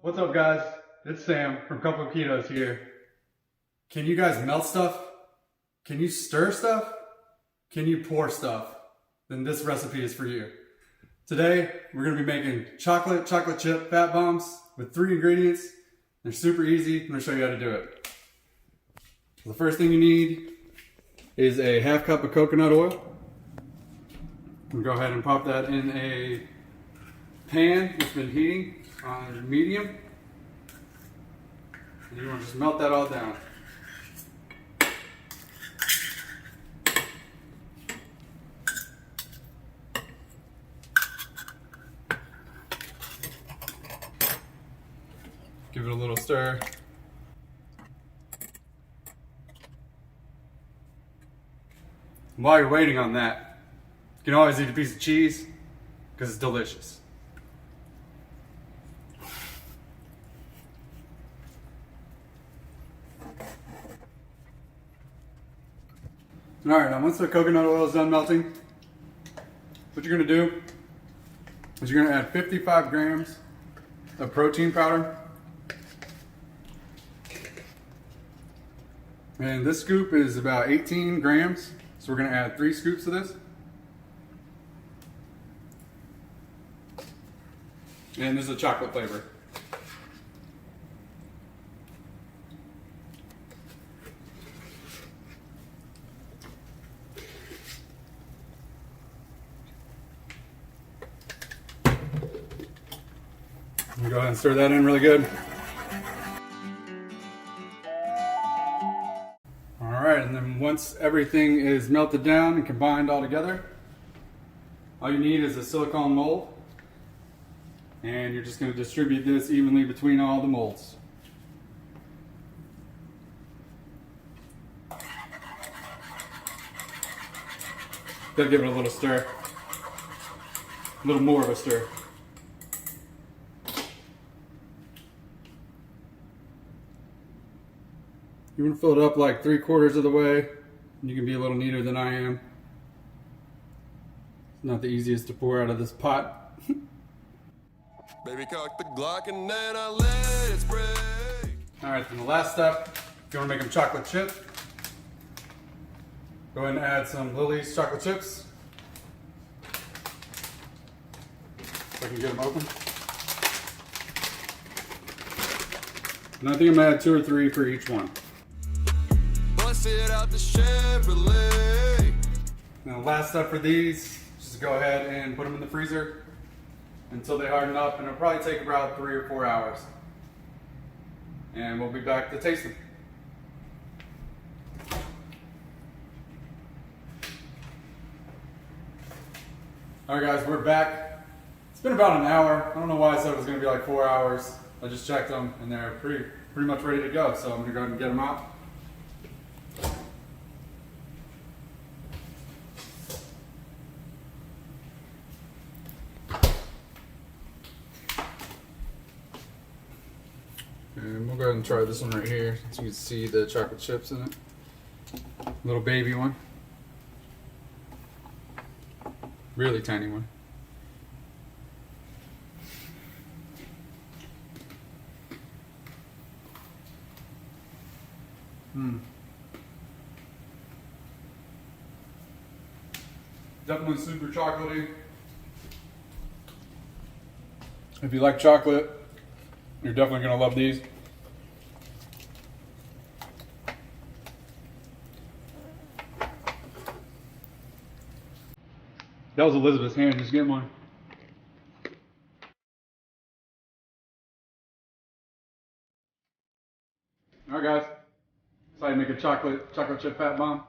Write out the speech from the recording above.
What's up, guys? It's Sam from Coupleofketos here. Can you guys melt stuff? Can you stir stuff? Can you pour stuff? Then this recipe is for you. Today, we're gonna be making chocolate chip fat bombs with 3 ingredients. They're super easy. I'm gonna show you how to do it. So the first thing you need is a 1/2 cup of coconut oil. I'm gonna go ahead and pop that in a pan that's been heating on medium. And you want to just melt that all down. Give it a little stir. While you're waiting on that, you can always eat a piece of cheese because it's delicious. Alright, now once the coconut oil is done melting, what you're going to do is you're going to add 55 grams of protein powder. And this scoop is about 18 grams, so we're going to add 3 scoops of this. And this is a chocolate flavor. Go ahead and stir that in really good. Alright, and then once everything is melted down and combined all together, all you need is a silicone mold. And you're just going to distribute this evenly between all the molds. Gotta give it a little stir. A little more of a stir. You want to fill it up like 3/4 of the way. You can be a little neater than I am. It's not the easiest to pour out of this pot. Baby, cock the Glock and then I let it spray. Alright, then the last step, if you want to make them chocolate chip, go ahead and add some Lilly's chocolate chips. If I can get them open. And I think I'm going to add 2 or 3 for each one. It out the Chevrolet. Now the last step for these, just go ahead and put them in the freezer until they harden up, and it'll probably take about 3 or 4 hours. And we'll be back to taste them. Alright guys, we're back. It's been about an hour. I don't know why I said it was going to be like 4 hours. I just checked them and they're pretty much ready to go, so I'm going to go ahead and get them out. And we'll go ahead and try this one right here, so you can see the chocolate chips in it. Little baby one. Really tiny one. Definitely super chocolatey. If you like chocolate, you're definitely going to love these. That was Elizabeth's hand, just get one. Alright guys, that's how you make a chocolate chip fat bomb.